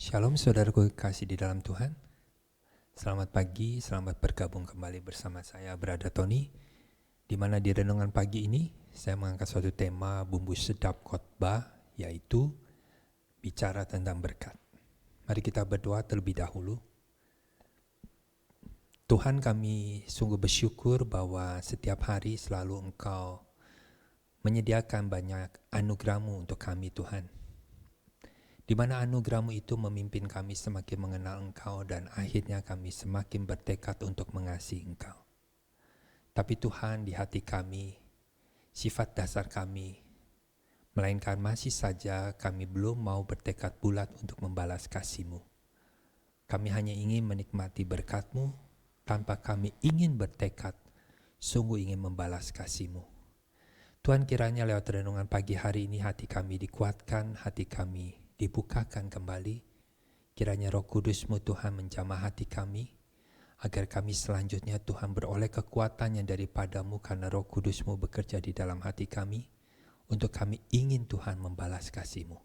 Shalom saudaraku kasih di dalam Tuhan. Selamat pagi, selamat bergabung kembali bersama saya Brother Tony. Di mana di renungan pagi ini saya mengangkat suatu tema bumbu sedap khotbah, yaitu bicara tentang berkat. Mari kita berdoa terlebih dahulu. Tuhan, kami sungguh bersyukur bahwa setiap hari selalu Engkau menyediakan banyak anugerah-Mu untuk kami, Tuhan. Di mana anugerah-Mu itu memimpin kami semakin mengenal Engkau dan akhirnya kami semakin bertekad untuk mengasihi Engkau. Tapi Tuhan, di hati kami, sifat dasar kami, melainkan masih saja kami belum mau bertekad bulat untuk membalas kasih-Mu. Kami hanya ingin menikmati berkat-Mu tanpa kami ingin bertekad, sungguh ingin membalas kasih-Mu. Tuhan, kiranya lewat renungan pagi hari ini hati kami dikuatkan, hati kami dibukakan kembali. Kiranya Roh Kudus-Mu Tuhan menjamah hati kami, agar kami selanjutnya Tuhan beroleh kekuatan yang daripada-Mu, karena Roh Kudus-Mu bekerja di dalam hati kami, untuk kami ingin Tuhan membalas kasih-Mu.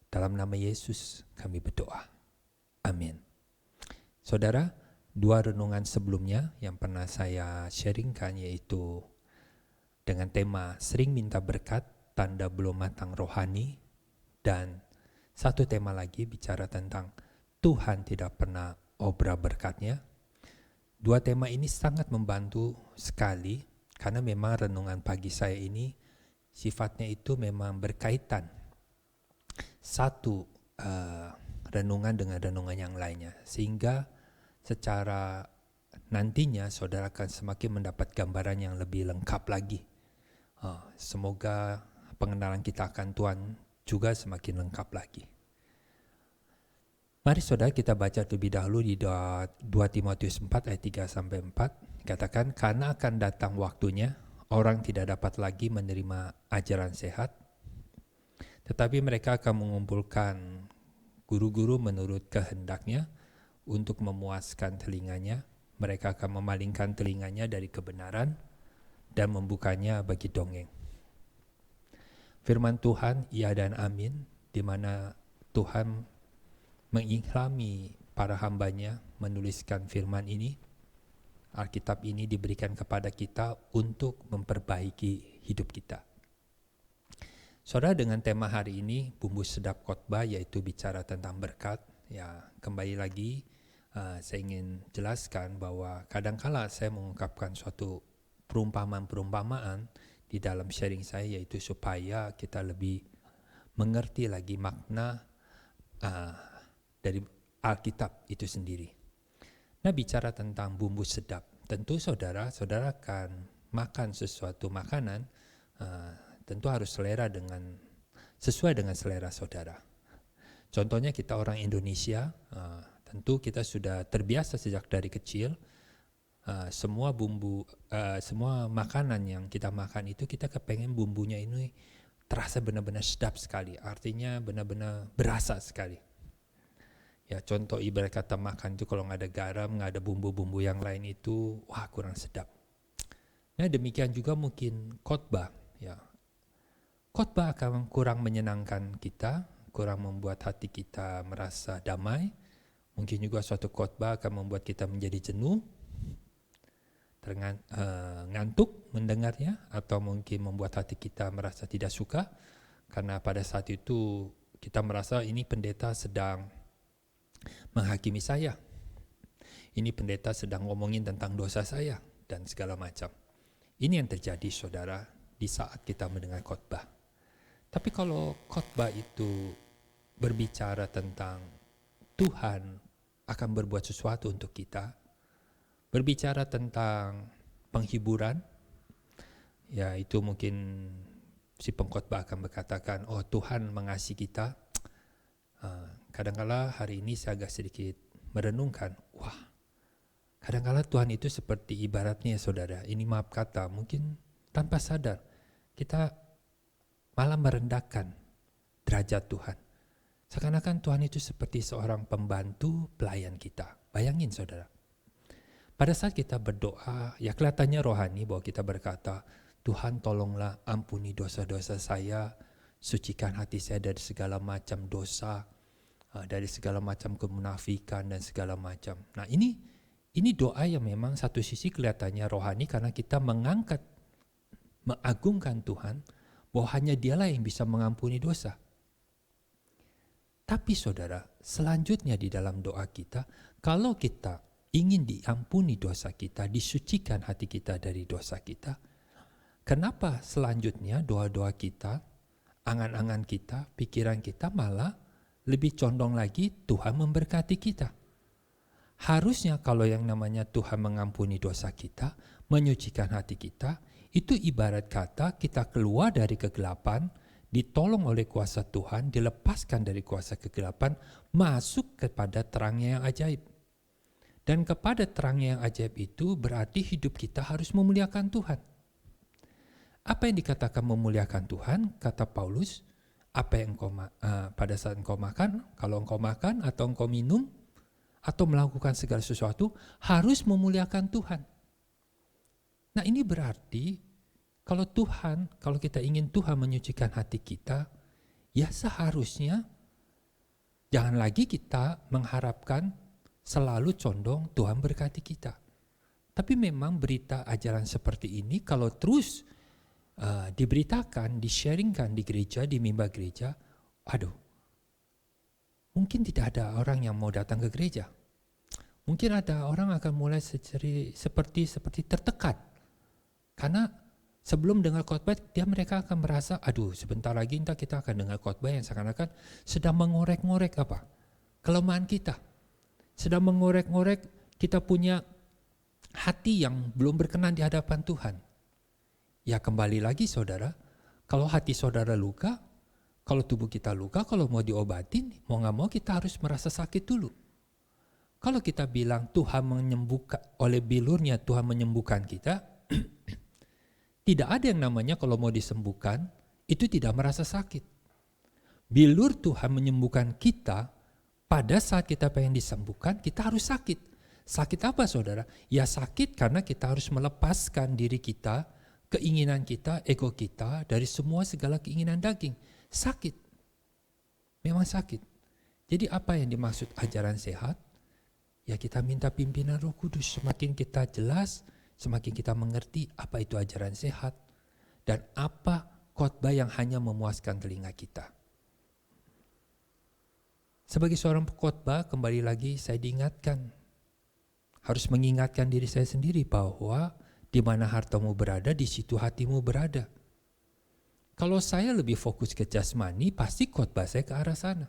Dalam nama Yesus kami berdoa. Amin. Saudara, dua renungan sebelumnya yang pernah saya sharingkan yaitu dengan tema sering minta berkat, tanda belum matang rohani, dan satu tema lagi bicara tentang Tuhan tidak pernah obra berkatnya. Dua tema ini sangat membantu sekali karena memang renungan pagi saya ini sifatnya itu memang berkaitan satu renungan dengan renungan yang lainnya, sehingga secara nantinya saudara akan semakin mendapat gambaran yang lebih lengkap lagi. Semoga pengenalan kita akan Tuhan juga semakin lengkap lagi. Mari saudara kita baca terlebih dahulu di 2 Timotius 4 ayat 3-4. Katakan, karena akan datang waktunya orang tidak dapat lagi menerima ajaran sehat, tetapi mereka akan mengumpulkan guru-guru menurut kehendaknya untuk memuaskan telinganya. Mereka akan memalingkan telinganya dari kebenaran dan membukanya bagi dongeng. Firman Tuhan, ya dan amin, di mana Tuhan mengilhami para hambanya menuliskan firman ini. Alkitab ini diberikan kepada kita untuk memperbaiki hidup kita. Saudara, dengan tema hari ini, bumbu sedap khotbah, yaitu bicara tentang berkat. Ya, kembali lagi saya ingin jelaskan bahwa kadangkala saya mengungkapkan suatu perumpamaan-perumpamaan di dalam sharing saya, yaitu supaya kita lebih mengerti lagi makna dari Alkitab itu sendiri. Nah, bicara tentang bumbu sedap, tentu saudara akan makan sesuatu makanan, tentu harus sesuai dengan selera saudara. Contohnya kita orang Indonesia, tentu kita sudah terbiasa sejak dari kecil. Semua bumbu, semua makanan yang kita makan itu kita kepengen bumbunya ini terasa benar-benar sedap sekali. Artinya benar-benar berasa sekali. Ya, contoh ibarat kata makan itu kalau nggak ada garam, nggak ada bumbu-bumbu yang lain itu, wah kurang sedap. Nah, demikian juga mungkin khotbah. Ya, khotbah akan kurang menyenangkan kita, kurang membuat hati kita merasa damai. Mungkin juga suatu khotbah akan membuat kita menjadi jenuh, ngantuk mendengarnya, atau mungkin membuat hati kita merasa tidak suka karena pada saat itu kita merasa ini pendeta sedang menghakimi saya, ini pendeta sedang ngomongin tentang dosa saya dan segala macam. Ini yang terjadi saudara di saat kita mendengar khotbah. Tapi kalau khotbah itu berbicara tentang Tuhan akan berbuat sesuatu untuk kita, berbicara tentang penghiburan, ya itu mungkin si pengkhotbah akan berkatakan, oh Tuhan mengasihi kita. Kadangkala hari ini saya agak sedikit merenungkan, wah kadangkala Tuhan itu seperti ibaratnya saudara, ini maaf kata, mungkin tanpa sadar kita malah merendahkan derajat Tuhan. Seakan-akan Tuhan itu seperti seorang pembantu pelayan kita. Bayangin saudara. Pada saat kita berdoa, ya kelihatannya rohani bahwa kita berkata, Tuhan tolonglah ampuni dosa-dosa saya, sucikan hati saya dari segala macam dosa, dari segala macam kemunafikan dan segala macam. Nah, ini doa yang memang satu sisi kelihatannya rohani karena kita mengagungkan Tuhan bahwa hanya Dialah yang bisa mengampuni dosa. Tapi saudara, selanjutnya di dalam doa kita, kalau kita ingin diampuni dosa kita, disucikan hati kita dari dosa kita, kenapa selanjutnya doa-doa kita, angan-angan kita, pikiran kita malah lebih condong lagi Tuhan memberkati kita? Harusnya kalau yang namanya Tuhan mengampuni dosa kita, menyucikan hati kita, itu ibarat kata kita keluar dari kegelapan, ditolong oleh kuasa Tuhan, dilepaskan dari kuasa kegelapan, masuk kepada terangnya yang ajaib. Dan kepada terangnya yang ajaib itu berarti hidup kita harus memuliakan Tuhan. Apa yang dikatakan memuliakan Tuhan? Kata Paulus, apa yang pada saat engkau makan, kalau engkau makan atau engkau minum, atau melakukan segala sesuatu, harus memuliakan Tuhan. Nah, ini berarti kalau kita ingin Tuhan menyucikan hati kita, ya seharusnya jangan lagi kita mengharapkan selalu condong Tuhan berkati kita. Tapi memang berita ajaran seperti ini kalau terus diberitakan, di-sharingkan di gereja, di mimbar gereja, mungkin tidak ada orang yang mau datang ke gereja. Mungkin ada orang akan mulai seperti tertekan. Karena sebelum dengar khotbah, mereka akan merasa, sebentar lagi entah kita akan dengar khotbah yang seakan-akan sedang mengorek-ngorek kelemahan kita. Sedang mengorek-ngorek kita punya hati yang belum berkenan di hadapan Tuhan. Ya kembali lagi saudara, kalau hati saudara luka, kalau tubuh kita luka, kalau mau diobatin, mau gak mau kita harus merasa sakit dulu. Kalau kita bilang Tuhan menyembuhkan, oleh bilurnya Tuhan menyembuhkan kita, tidak ada yang namanya kalau mau disembuhkan, itu tidak merasa sakit. Bilur Tuhan menyembuhkan kita, pada saat kita pengen disembuhkan, kita harus sakit. Sakit apa saudara? Ya sakit karena kita harus melepaskan diri kita, keinginan kita, ego kita, dari semua segala keinginan daging. Sakit. Memang sakit. Jadi apa yang dimaksud ajaran sehat? Ya kita minta pimpinan Roh Kudus. Semakin kita jelas, semakin kita mengerti apa itu ajaran sehat dan apa khotbah yang hanya memuaskan telinga kita. Sebagai seorang pengkhotbah, kembali lagi saya diingatkan, harus mengingatkan diri saya sendiri bahwa di mana hartamu berada, di situ hatimu berada. Kalau saya lebih fokus ke jasmani, pasti khotbah saya ke arah sana.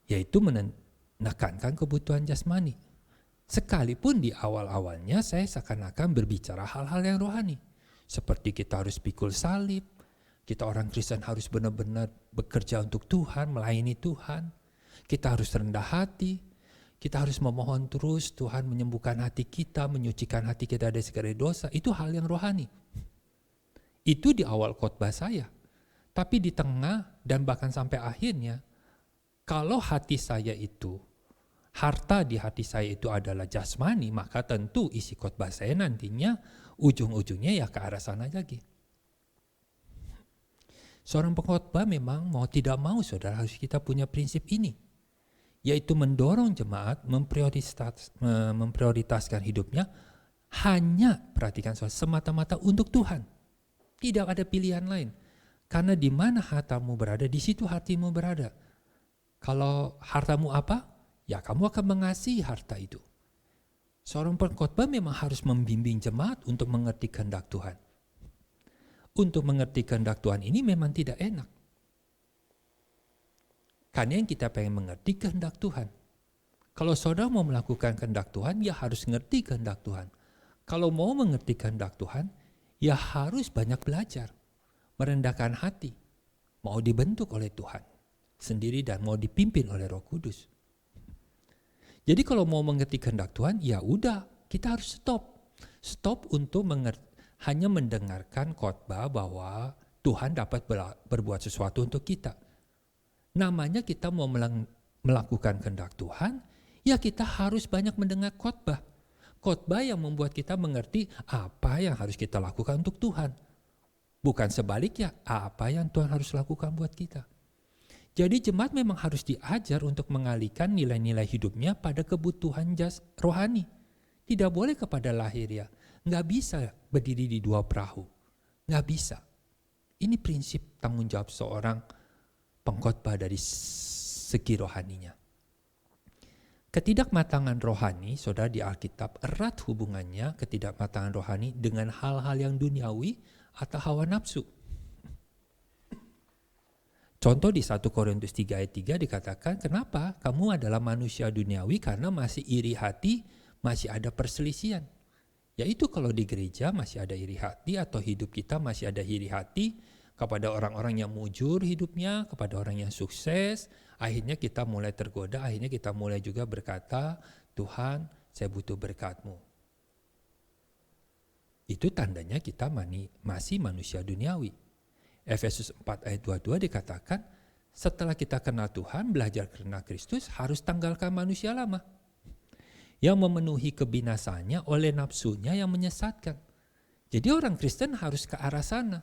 Yaitu menekankan kebutuhan jasmani. Sekalipun di awal-awalnya saya seakan-akan berbicara hal-hal yang rohani. Seperti kita harus pikul salib, kita orang Kristen harus benar-benar bekerja untuk Tuhan, melayani Tuhan. Kita harus rendah hati, kita harus memohon terus Tuhan menyembuhkan hati kita, menyucikan hati kita dari segala dosa. Itu hal yang rohani. Itu di awal khotbah saya. Tapi di tengah dan bahkan sampai akhirnya, kalau hati saya itu, harta di hati saya itu adalah jasmani, maka tentu isi khotbah saya nantinya ujung-ujungnya ya ke arah sana lagi. Seorang pengkhotbah memang mau tidak mau saudara harus kita punya prinsip ini, yaitu mendorong jemaat memprioritaskan hidupnya hanya, perhatikan saudara, semata-mata untuk Tuhan. Tidak ada pilihan lain. Karena di mana hartamu berada, di situ hatimu berada. Kalau hartamu apa? Ya kamu akan mengasihi harta itu. Seorang pengkhotbah memang harus membimbing jemaat untuk mengerti kehendak Tuhan. Untuk mengerti kehendak Tuhan ini memang tidak enak. Karena yang kita pengen mengerti kehendak Tuhan. Kalau saudara mau melakukan kehendak Tuhan, ya harus ngerti kehendak Tuhan. Kalau mau mengerti kehendak Tuhan, ya harus banyak belajar. Merendahkan hati. Mau dibentuk oleh Tuhan sendiri dan mau dipimpin oleh Roh Kudus. Jadi kalau mau mengerti kehendak Tuhan, ya udah, kita harus stop. Stop untuk hanya mendengarkan khotbah bahwa Tuhan dapat berbuat sesuatu untuk kita. Namanya kita mau melakukan kehendak Tuhan, ya kita harus banyak mendengar khotbah. Khotbah yang membuat kita mengerti apa yang harus kita lakukan untuk Tuhan. Bukan sebaliknya, apa yang Tuhan harus lakukan buat kita. Jadi jemaat memang harus diajar untuk mengalihkan nilai-nilai hidupnya pada kebutuhan rohani. Tidak boleh kepada lahiriah. Nggak bisa berdiri di dua perahu. Nggak bisa. Ini prinsip tanggung jawab seorang pengkhotbah dari segi rohaninya. Ketidakmatangan rohani, saudara, di Alkitab erat hubungannya ketidakmatangan rohani dengan hal-hal yang duniawi atau hawa nafsu. Contoh di 1 Korintus 3 ayat 3 dikatakan, kenapa kamu adalah manusia duniawi karena masih iri hati, masih ada perselisihan. Yaitu kalau di gereja masih ada iri hati atau hidup kita masih ada iri hati kepada orang-orang yang mujur hidupnya, kepada orang yang sukses, akhirnya kita mulai tergoda, akhirnya kita mulai juga berkata, Tuhan saya butuh berkat-Mu. Itu tandanya kita masih manusia duniawi. Efesus 4 ayat 22 dikatakan, setelah kita kenal Tuhan, belajar kenal Kristus, harus tanggalkan manusia lama yang memenuhi kebinasaannya oleh nafsunya yang menyesatkan. Jadi orang Kristen harus ke arah sana.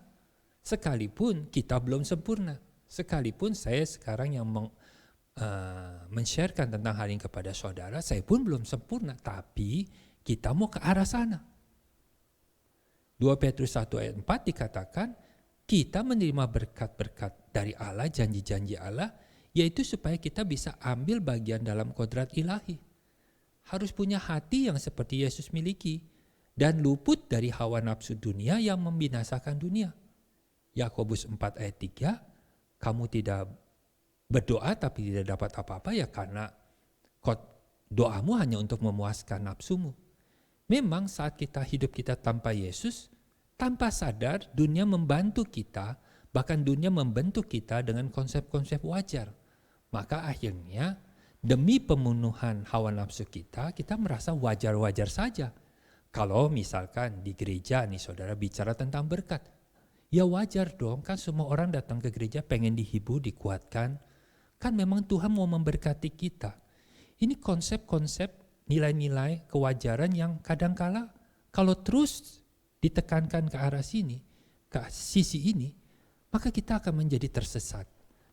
Sekalipun kita belum sempurna, sekalipun saya sekarang yang men-sharekan tentang hal ini kepada saudara, saya pun belum sempurna, tapi kita mau ke arah sana. 2 Petrus 1 ayat 4 dikatakan, kita menerima berkat-berkat dari Allah, janji-janji Allah, yaitu supaya kita bisa ambil bagian dalam kodrat ilahi. Harus punya hati yang seperti Yesus miliki, dan luput dari hawa nafsu dunia yang membinasakan dunia. Yakobus 4 ayat 3, kamu tidak berdoa tapi tidak dapat apa-apa ya karena doamu hanya untuk memuaskan nafsumu. Memang saat kita hidup kita tanpa Yesus, tanpa sadar dunia membantu kita, bahkan dunia membentuk kita dengan konsep-konsep wajar. Maka akhirnya demi pemenuhan hawa nafsu kita merasa wajar-wajar saja. Kalau misalkan di gereja nih saudara bicara tentang berkat, ya wajar dong, kan semua orang datang ke gereja pengen dihibur, dikuatkan. Kan memang Tuhan mau memberkati kita. Ini konsep-konsep nilai-nilai kewajaran yang kadangkala kalau terus ditekankan ke arah sini, ke sisi ini, maka kita akan menjadi tersesat.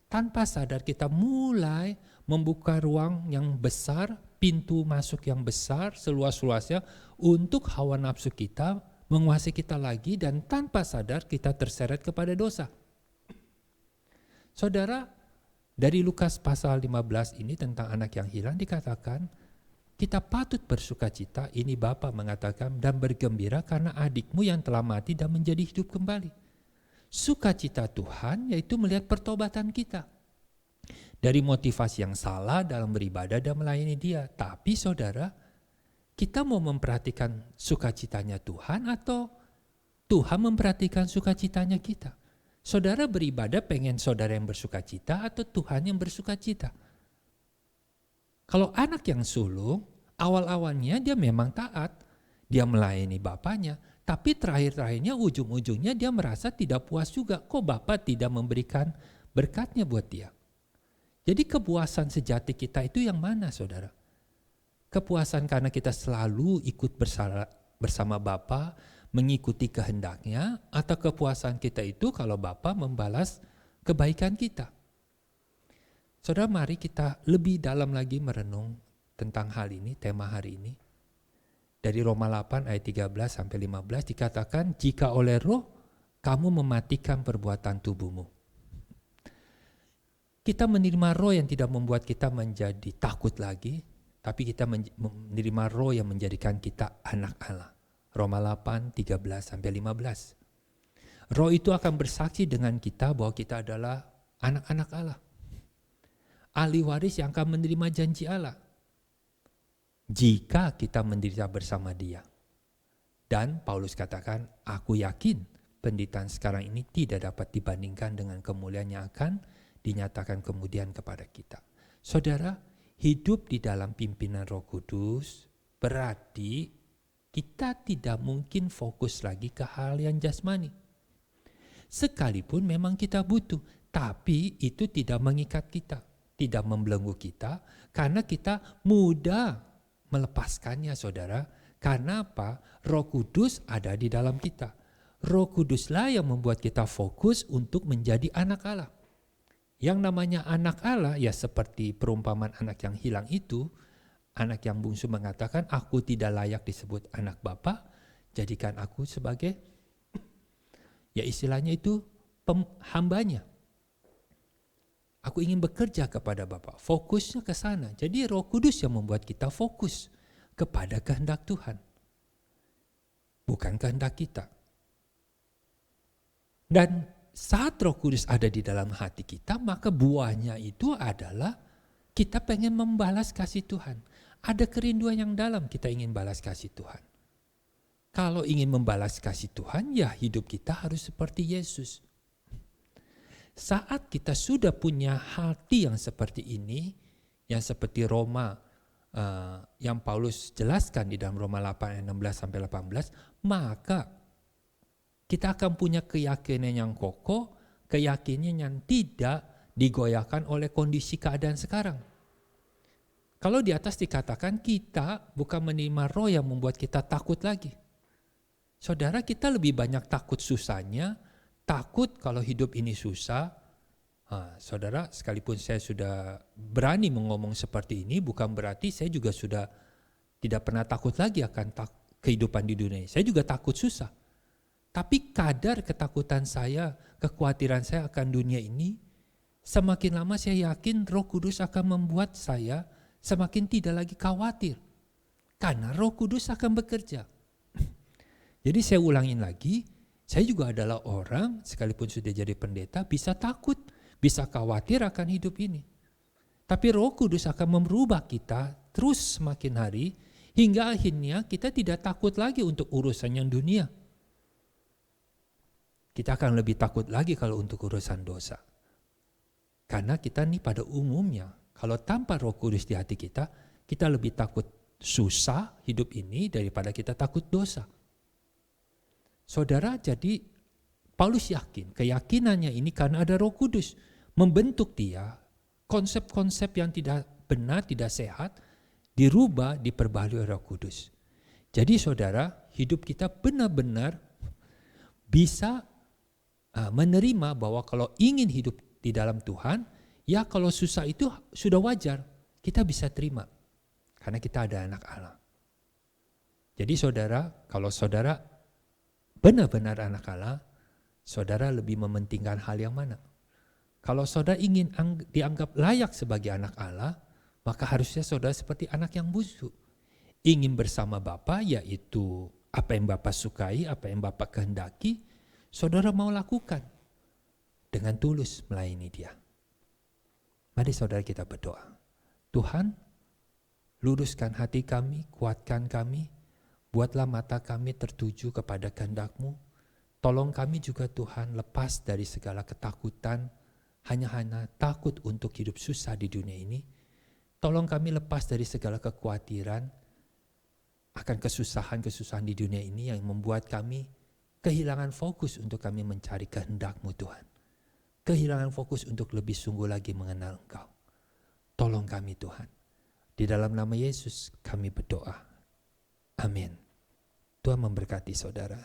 Tanpa sadar kita mulai membuka ruang yang besar, pintu masuk yang besar, seluas-luasnya untuk hawa nafsu kita menguasai kita lagi, dan tanpa sadar kita terseret kepada dosa. Saudara, dari Lukas pasal 15 ini tentang anak yang hilang dikatakan, kita patut bersukacita, ini Bapa mengatakan, dan bergembira karena adikmu yang telah mati dan menjadi hidup kembali. Sukacita Tuhan yaitu melihat pertobatan kita. Dari motivasi yang salah dalam beribadah dan melayani Dia. Tapi saudara, kita mau memperhatikan sukacitanya Tuhan atau Tuhan memperhatikan sukacitanya kita? Saudara beribadah pengen saudara yang bersukacita atau Tuhan yang bersukacita? Kalau anak yang sulung, awal-awalnya dia memang taat, dia melayani bapaknya, tapi terakhir-terakhirnya ujung-ujungnya dia merasa tidak puas juga. Kok bapak tidak memberikan berkatnya buat dia? Jadi kepuasan sejati kita itu yang mana saudara? Kepuasan karena kita selalu ikut bersama Bapa, mengikuti kehendaknya, atau kepuasan kita itu kalau Bapa membalas kebaikan kita? Saudara, mari kita lebih dalam lagi merenung tentang hal ini, tema hari ini. Dari Roma 8 ayat 13 sampai 15 dikatakan, jika oleh roh kamu mematikan perbuatan tubuhmu. Kita menerima roh yang tidak membuat kita menjadi takut lagi, tapi kita menerima roh yang menjadikan kita anak Allah. Roma 8, 13 sampai 15. Roh itu akan bersaksi dengan kita bahwa kita adalah anak-anak Allah. Ahli waris yang akan menerima janji Allah. Jika kita menderita bersama Dia. Dan Paulus katakan, aku yakin penderitaan sekarang ini tidak dapat dibandingkan dengan kemuliaan yang akan dinyatakan kemudian kepada kita. Saudara, hidup di dalam pimpinan Roh Kudus berarti kita tidak mungkin fokus lagi ke hal yang jasmani. Sekalipun memang kita butuh, tapi itu tidak mengikat kita, tidak membelenggu kita, karena kita mudah melepaskannya saudara. Karena apa? Roh Kudus ada di dalam kita. Roh Kuduslah yang membuat kita fokus untuk menjadi anak Allah. Yang namanya anak Allah ya seperti perumpamaan anak yang hilang itu, anak yang bungsu mengatakan, aku tidak layak disebut anak Bapa, jadikan aku sebagai, ya istilahnya itu hambanya. Aku ingin bekerja kepada Bapa, fokusnya ke sana. Jadi Roh Kudus yang membuat kita fokus kepada kehendak Tuhan, bukan kehendak kita. Dan saat Roh Kudus ada di dalam hati kita, maka buahnya itu adalah kita pengen membalas kasih Tuhan. Ada kerinduan yang dalam kita ingin balas kasih Tuhan. Kalau ingin membalas kasih Tuhan, ya hidup kita harus seperti Yesus. Saat kita sudah punya hati yang seperti ini, yang seperti Roma, yang Paulus jelaskan di dalam Roma 8 ayat 16-18, maka kita akan punya keyakinan yang kokoh, keyakinan yang tidak digoyahkan oleh kondisi keadaan sekarang. Kalau di atas dikatakan kita bukan menerima roh yang membuat kita takut lagi. Saudara, kita lebih banyak takut susahnya, takut kalau hidup ini susah. Saudara, sekalipun saya sudah berani mengomong seperti ini, bukan berarti saya juga sudah tidak pernah takut lagi akan kehidupan di dunia ini. Saya juga takut susah. Tapi kadar ketakutan saya, kekhawatiran saya akan dunia ini, semakin lama saya yakin Roh Kudus akan membuat saya semakin tidak lagi khawatir. Karena Roh Kudus akan bekerja. Jadi saya ulangin lagi, saya juga adalah orang, sekalipun sudah jadi pendeta, bisa takut, bisa khawatir akan hidup ini. Tapi Roh Kudus akan merubah kita terus semakin hari, hingga akhirnya kita tidak takut lagi untuk urusan yang dunia. Kita akan lebih takut lagi kalau untuk urusan dosa. Karena kita nih pada umumnya, kalau tanpa Roh Kudus di hati kita, kita lebih takut susah hidup ini daripada kita takut dosa. Saudara, jadi Paulus yakin, keyakinannya ini karena ada Roh Kudus membentuk dia, konsep-konsep yang tidak benar, tidak sehat, dirubah, diperbaharui Roh Kudus. Jadi saudara, hidup kita benar-benar bisa menerima bahwa kalau ingin hidup di dalam Tuhan, ya kalau susah itu sudah wajar, kita bisa terima. Karena kita ada anak Allah. Jadi saudara, kalau saudara benar-benar anak Allah, saudara lebih mementingkan hal yang mana? Kalau saudara ingin dianggap layak sebagai anak Allah, maka harusnya saudara seperti anak yang bungsu. Ingin bersama Bapa, yaitu apa yang Bapa sukai, apa yang Bapa kehendaki, saudara mau lakukan dengan tulus melayani Dia. Mari saudara kita berdoa. Tuhan, luruskan hati kami, kuatkan kami, buatlah mata kami tertuju kepada kehendak-Mu. Tolong kami juga Tuhan lepas dari segala ketakutan, hanya takut untuk hidup susah di dunia ini. Tolong kami lepas dari segala kekhawatiran akan kesusahan-kesusahan di dunia ini yang membuat kami kehilangan fokus untuk kami mencari kehendak-Mu Tuhan. Kehilangan fokus untuk lebih sungguh lagi mengenal Engkau. Tolong kami Tuhan. Di dalam nama Yesus kami berdoa. Amin. Tuhan memberkati saudara.